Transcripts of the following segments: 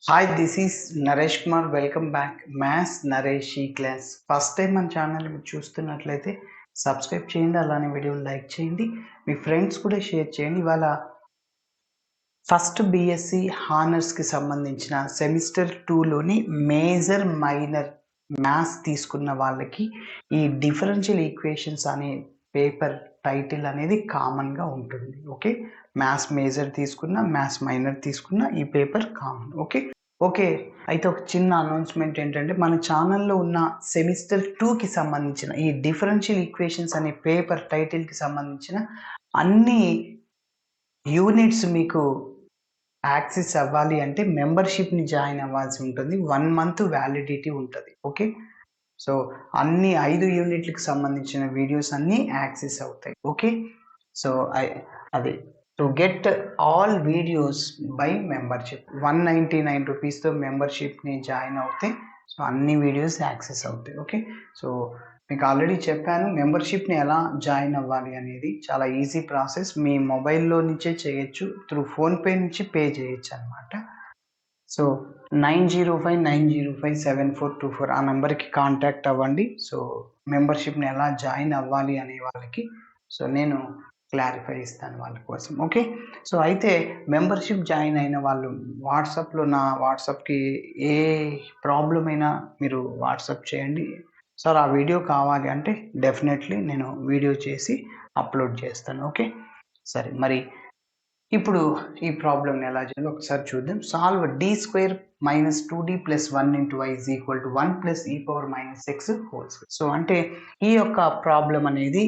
Hi this is Naresh Kumar. Welcome back maths Naresh ఈ class. First time మన channel మీరు చూస్తున్నట్లయితే సబ్స్క్రైబ్ చేయండి, అలానే వీడియోని లైక్ చేయండి, మీ ఫ్రెండ్స్ కూడా షేర్ చేయండి. ఇవాళ ఫస్ట్ బీఎస్సీ హానర్స్కి సంబంధించిన సెమిస్టర్ 2లోని మేజర్ మైనర్ మ్యాథ్స్ తీసుకున్న వాళ్ళకి ఈ డిఫరెన్షియల్ ఈక్వేషన్స్ అనే పేపర్ టైటిల్ అనేది కామన్గా ఉంటుంది. ఓకే, మ్యాథ్స్ మేజర్ తీసుకున్న మ్యాథ్స్ మైనర్ తీసుకున్న ఈ పేపర్ కామన్. ఓకే, అయితే ఒక చిన్న అనౌన్స్మెంట్ ఏంటంటే మన ఛానల్లో ఉన్న సెమిస్టర్ 2కి సంబంధించిన ఈ డిఫరెన్షియల్ ఈక్వేషన్స్ అనే పేపర్ టైటిల్కి సంబంధించిన అన్ని యూనిట్స్ మీకు యాక్సెస్ అవ్వాలి అంటే మెంబర్షిప్ని జాయిన్ అవ్వాల్సి ఉంటుంది. 1 month వ్యాలిడిటీ ఉంటుంది. ఓకే, సో అన్ని 5 యూనిట్లకు సంబంధించిన వీడియోస్ అన్నీ యాక్సెస్ అవుతాయి. ఓకే, సో అది to get all videos by membership 199 రూపీస్తో మెంబర్షిప్ని జాయిన్ అవుతే సో అన్ని వీడియోస్ యాక్సెస్ అవుతాయి. ఓకే, సో మీకు ఆల్రెడీ చెప్పాను మెంబర్షిప్ని ఎలా జాయిన్ అవ్వాలి అనేది. చాలా ఈజీ ప్రాసెస్. మీ మొబైల్లో నుంచే చేయొచ్చు, త్రూ ఫోన్పే నుంచి పే చేయొచ్చు అనమాట. సో 9059057424 ఆ నెంబర్కి కాంటాక్ట్ అవ్వండి. సో మెంబర్షిప్ని ఎలా జాయిన్ అవ్వాలి అనే వాళ్ళకి సో నేను క్లారిఫై ఇస్తాను వాళ్ళ కోసం. ఓకే, సో అయితే మెంబర్షిప్ జాయిన్ అయిన వాళ్ళు వాట్సాప్లో నా వాట్సాప్కి ఏ ప్రాబ్లం అయినా మీరు వాట్సాప్ చేయండి. సార్ ఆ వీడియో కావాలి అంటే డెఫినెట్లీ నేను వీడియో చేసి అప్లోడ్ చేస్తాను. ఓకే, సరే మరి ఇప్పుడు ఈ ప్రాబ్లమ్ని ఎలా చేయాలో ఒకసారి చూద్దాం. Solve d² - 2d + 1 × y = 1 + e⁻ - x whole square. So అంటే ఈ యొక్క ప్రాబ్లం అనేది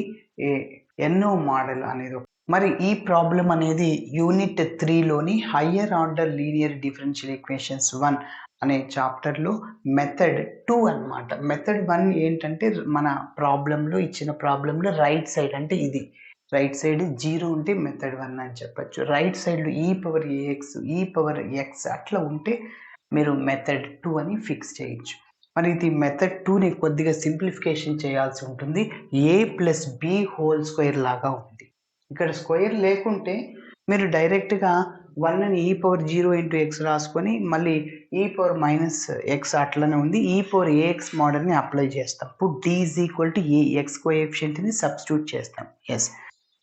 ఎన్నో మోడల్ అనేది. మరి ఈ ప్రాబ్లం అనేది యూనిట్ 3లోని higher order linear differential equations 1 అనే చాప్టర్లో మెథడ్ 2 అన్నమాట. మెథడ్ 1 ఏంటంటే మన ప్రాబ్లంలో ఇచ్చిన ప్రాబ్లంలో రైట్ సైడ్ అంటే ఇది రైట్ సైడ్ 0 ఉంటే మెథడ్ 1 అని చెప్పచ్చు. రైట్ సైడ్లో e⁻ax e⁻x అట్లా ఉంటే మీరు మెథడ్ 2 అని ఫిక్స్ చేయొచ్చు. మరి ఇది మెథడ్ 2ని కొద్దిగా సింప్లిఫికేషన్ చేయాల్సి ఉంటుంది. a + b హోల్ స్క్వేర్ లాగా ఉంది. ఇక్కడ స్క్వేర్ లేకుంటే మీరు డైరెక్ట్గా 1ని e⁻0 × x రాసుకొని మళ్ళీ e⁻−x అట్లనే ఉంది. e⁻ax మోడల్ని అప్లై చేస్తాం. ఇప్పుడు d = a x కోఎఫిషియంట్ని సబ్స్టిట్యూట్ చేస్తాం. ఎస్,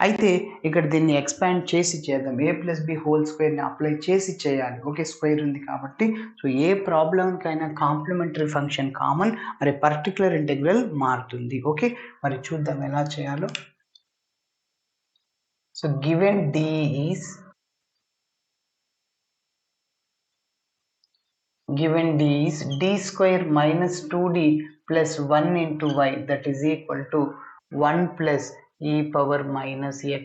అయితే ఇక్కడ దీన్ని ఎక్స్పాండ్ చేసి చేద్దాం. a + b హోల్ స్క్వేర్ని అప్లై చేసి చేయాలి. ఓకే, స్క్వేర్ ఉంది కాబట్టి సో ఏ ప్రాబ్లంకైనా కాంప్లిమెంటరీ ఫంక్షన్ కామన్, మరి పర్టికులర్ ఇంటెగ్రల్ మారుతుంది. ఓకే, మరి చూద్దాం ఎలా చేయాలో. So given d is d² - 2d + 1 × y that is equal to 1 + e⁻−x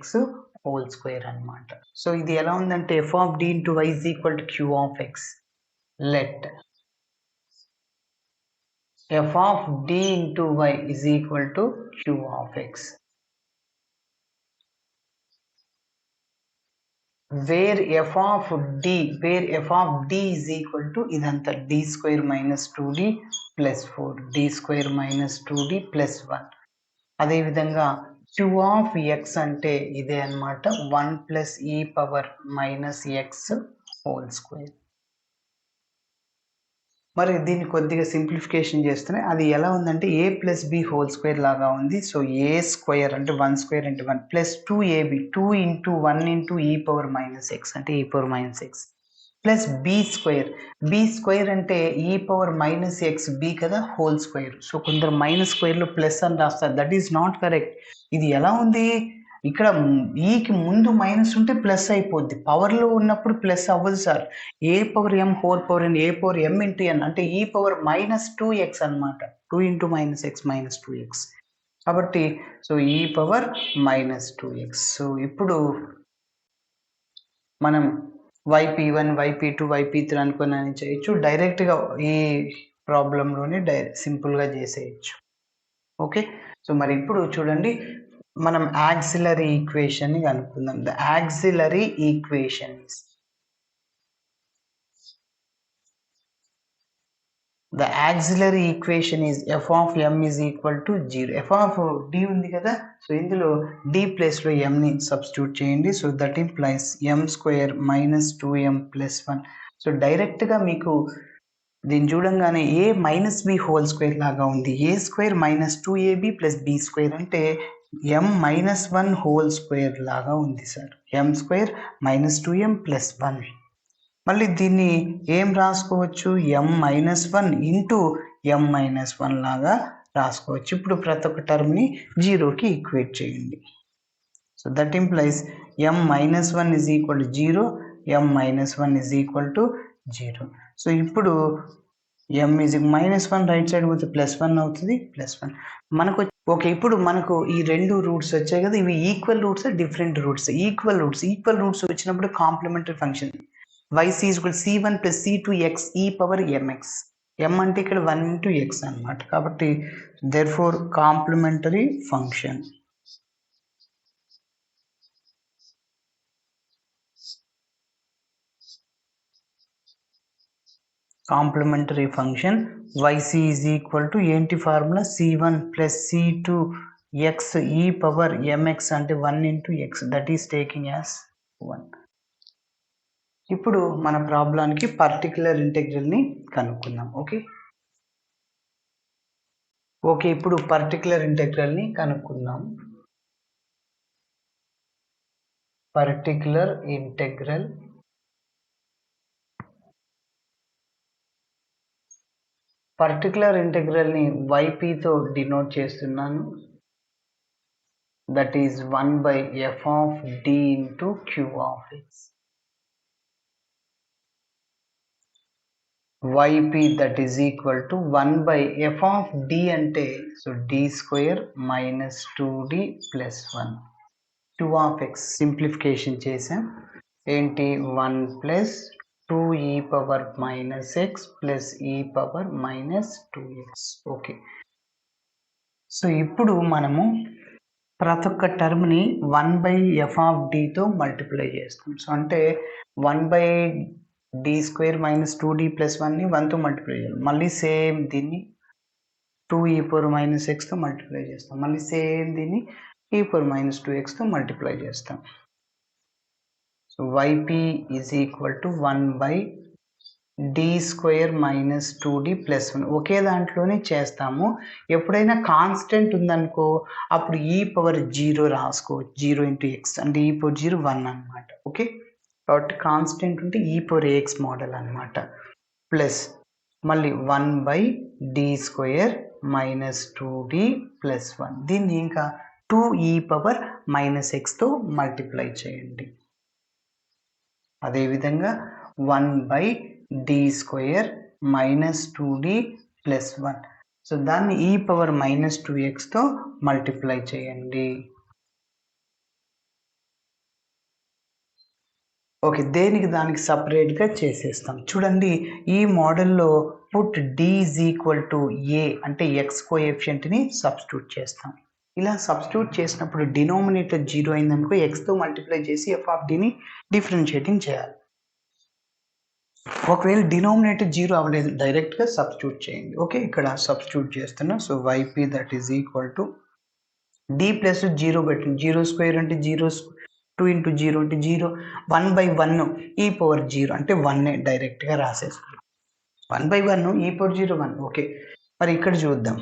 whole square అన్నమాట. సో ఇది ఎలా ఉందంటే f of d × y is equal to q of x. Let f of d × y is equal to q of x, where f of d is equal to ఇదంతా d² - 2d + 4 d² - 2d + 1. అదేవిధంగా q of x అంటే ఇదే అన్నమాట 1 + e⁻−x whole square. మరి దీన్ని కొద్దిగా simplification చేస్తేనే అది ఎలా ఉందంటే a + b హోల్ స్క్వేర్ లాగా ఉంది. సో a² అంటే 1² × 1 + 2ab 2 × 1 × e⁻−x అంటే e⁻−x ప్లస్ b² అంటే e⁻−xb కదా హోల్ స్క్వేర్. సో కొందరు మైనస్ స్క్వేర్లో ప్లస్ అని రాస్తారు. That is not correct. ఇది ఎలా ఉంది, ఇక్కడ ఈకి ముందు మైనస్ ఉంటే ప్లస్ అయిపోద్ది. పవర్లో ఉన్నప్పుడు ప్లస్ అవ్వదు sir. a⁻m whole power n a⁻m × n అంటే e⁻−2x అనమాట. 2 × -x -2x కాబట్టి సో e⁻−2x. సో ఇప్పుడు మనం yp1 yp2 yp3 అనుకుని చేయొచ్చు. డైరెక్ట్గా ఈ ప్రాబ్లంలోనే సింపుల్గా చేసేయచ్చు. ఓకే, సో మరి ఇప్పుడు చూడండి మనం యాక్సిలరీ ఈక్వేషన్ని కనుక్కుందాం. The auxiliary equation is f of m is equal to 0. f of d ఉంది కదా, సో ఇందులో d ప్లేస్లో mని సబ్స్టిట్యూట్ చేయండి. So that implies m² - 2m + 1 so డైరెక్ట్గా మీకు దీన్ని చూడంగానే a minus b whole square లాగా ఉంది. a square minus 2ab plus b square అంటే m మైనస్ 1 హోల్ స్క్వేర్ లాగా ఉంది sir. m square minus 2m plus 1. మళ్ళీ దీన్ని ఏం రాసుకోవచ్చు, m minus 1 into m minus 1 లాగా రాసుకోవచ్చు. ఇప్పుడు ప్రతి ఒక్క టర్మ్ని జీరోకి ఈక్వేట్ చేయండి. So that implies m minus 1 is equal to 0, m minus 1 is equal to 0. So ఇప్పుడు m is minus 1 right side పోతే ప్లస్ 1 అవుతుంది, ప్లస్ 1 మనకు ఓకే. ఇప్పుడు మనకు ఈ రెండు రూట్స్ వచ్చాయి కదా, ఇవి equal roots different roots? Equal roots వచ్చినప్పుడు complementary function yc equal c1 plus c2 x e power mx. m అంటే ఇక్కడ 1 ఇంటూ ఎక్స్ అనమాట. కాబట్టి therefore complementary function yc is equal to ఏంటి ఫార్ములా, c1 plus c2 x e power mx అంటే 1 into x, that is taking as 1. ఇప్పుడు మన ప్రాబ్లానికి particular ఇంటెగ్రల్ని కనుక్కుందాం. ఓకే ఇప్పుడు పర్టికులర్ ఇంటెగ్రల్ని కనుక్కుందాం. పర్టికులర్ ఇంటెగ్రల్ని ypతో డినోట్ చేస్తున్నాను. That is 1 by f of d into q of x. yp that is equal to 1 by f of d అంటే so d square minus 2d plus 1. q of x simplification చేసాం. ఏంటి 1 plus 2 e power minus x plus e power minus 2x. Okay so ఇప్పుడు మనము ప్రతి ఒక్క టర్మ్ని 1 by F of డితో multiply చేస్తాం. So అంటే 1 by d square minus 2d plus 1ని 1తో multiply చేయాలి. మళ్ళీ సేమ్ దీన్ని 2e పవర్ మైనస్ ఎక్స్తో మల్టిప్లై చేస్తాం. మళ్ళీ సేమ్ దీన్ని e పవర్ మైనస్ 2xతో మల్టిప్లై చేస్తాం. So yp is equal to 1 by d square minus 2d plus 1. ఒకే దాంట్లోనే చేస్తాము. ఎప్పుడైనా కాన్స్టెంట్ ఉందనుకో అప్పుడు e పవర్ 0 రాసుకోవచ్చు. 0 ఇంటూ ఎక్స్ అంటే e పవర్ 0 1 అనమాట. ఓకే కాబట్టి కాన్స్టెంట్ ఉంటే e పవర్ ax మోడల్ అనమాట. ప్లస్ మళ్ళీ 1 by d square minus 2d plus 1. దీన్ని ఇంకా 2e పవర్ మైనస్ ఎక్స్తో మల్టిప్లై చేయండి. అదేవిధంగా 1 by d square minus 2d plus 1. So దాన్ని e పవర్ మైనస్ 2xతో మల్టిప్లై చేయండి. ఓకే దేనికి దానికి సపరేట్గా చేసేస్తాం. చూడండి ఈ మోడల్లో put d is equal to a అంటే ఎక్స్ కోఎఫిషియంట్ని సబ్స్టిట్యూట్ చేస్తాం. ఇలా సబ్స్టిట్యూట్ చేసినప్పుడు డినోమినేటర్ 0 అయిందనుకో ఎక్స్తో మల్టిప్లై చేసి ఎఫ్ ఆఫ్ డిని డిఫరెన్షియేటింగ్ చేయాలి. ఒకవేళ డినోమినేటర్ 0 అవ్వలేదు డైరెక్ట్గా సబ్స్టిట్యూట్ చేయండి. ఓకే ఇక్కడ సబ్స్టిట్యూట్ చేస్తున్నాం. So yp that is equal to d plus 0 పెట్టండి. 0 స్క్వేర్ అంటే 0 2 ఇంటూ 0 అంటే 0, 1 బై 1 ఈ పవర్ 0 అంటే 1 డైరెక్ట్గా రాసేసుకున్నాం. 1 బై 1 ఈ పవర్ 0 1. ఓకే మరి ఇక్కడ చూద్దాం.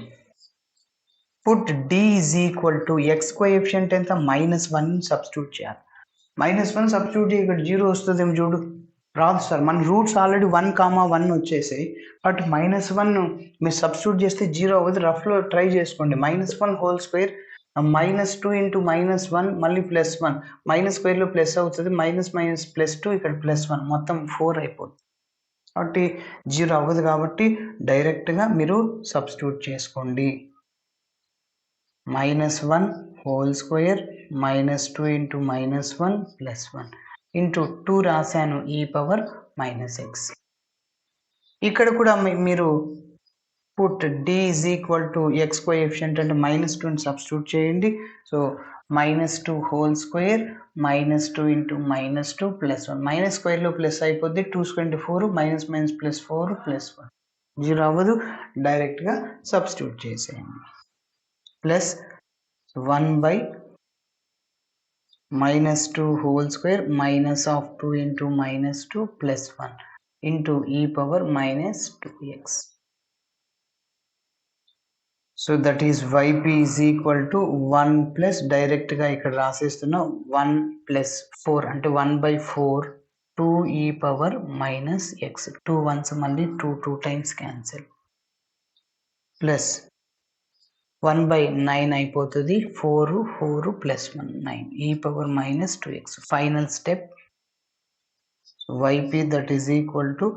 Put d is equal to x coefficient ఎంత మైనస్ 1 సబ్స్టిట్యూట్ చేయాలి. మైనస్ 1 సబ్స్టిట్యూట్ చేయి ఇక్కడ 0 వస్తుందేమో చూడు. రాదు సార్ మన రూట్స్ ఆల్రెడీ 1, 1 వచ్చేసాయి. బట్ మైనస్ 1 మీరు సబ్స్టిట్యూట్ చేస్తే 0 అవ్వదు. రఫ్లో ట్రై చేసుకోండి. Minus 1 whole square minus 2 into minus 1 మళ్ళీ ప్లస్ 1 మైనస్ స్క్వేర్లో ప్లస్ అవుతుంది. మైనస్ మైనస్ ప్లస్ 2 ఇక్కడ ప్లస్ 1 మొత్తం 4 అయిపోతుంది. కాబట్టి 0 అవ్వదు. కాబట్టి డైరెక్ట్గా మీరు సబ్స్టిట్యూట్ చేసుకోండి. Minus 1 whole square minus 2 into minus 1 plus 1 into 2 రాశాను ఈ పవర్ మైనస్ ఎక్స్. ఇక్కడ కూడా మీరు put d is equal to x coefficient అంటే మైనస్ 2ని సబ్స్టిట్యూట్ చేయండి. So minus 2 whole square minus 2 into minus 2 plus 1 minus స్క్వేర్లో ప్లస్ అయిపోద్ది. 2 square into 4 minus minus plus 4 plus 1 0 అవ్వదు. డైరెక్ట్గా సబ్స్టిట్యూట్ చేసేయండి. Plus 1 by minus 2 whole square minus of 2 into minus 2 plus 1 into e power minus 2x. So that is yp is equal to 1 plus డైరెక్ట్గా ఇక్కడ రాసేస్తున్నా 1 plus 4 అంటే 1/4 2e power minus X 2 once మళ్ళీ 2 times cancel plus 1/9 అయిపోతుంది 4 plus 1 9 e power minus 2x. Final step yp that is equal to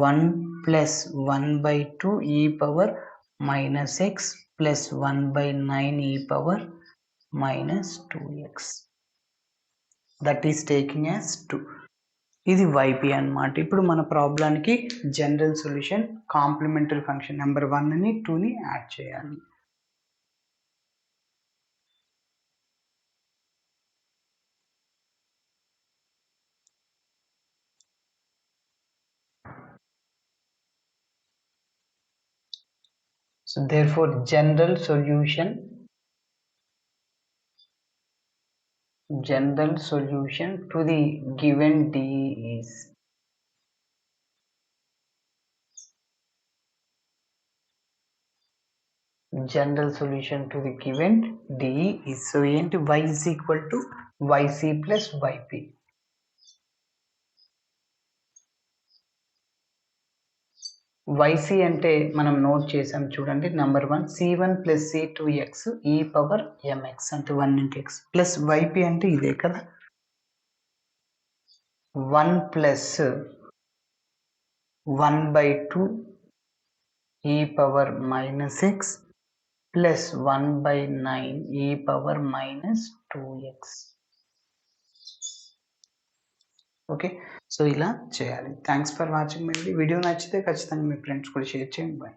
1 plus 1/2 e power minus x plus 1/9 e power minus 2x. That is taking as 2. ఇది yp అన్నమాట. ఇప్పుడు మన ప్రాబ్లానికి general solution complementary function number 1ని 2ని add చేయాలి. So therefore general solution to the given d is general solution to the given d is so ఏంటి y is equal to yc plus yp. yc అంటే మనం note చేసాం చూడండి number 1 c1 plus c2x e power mx అంటే 1 into x plus yp అంటే ఇదే కదా 1 plus 1/2 e power minus x plus 1/9 e power minus 2x. Okay so ఇలా చేయాలి. Thanks for watching. వీడియో నచ్చితే ఖచ్చితంగా మీ ఫ్రెండ్స్ కూడా షేర్ చేయండి. బాయ్.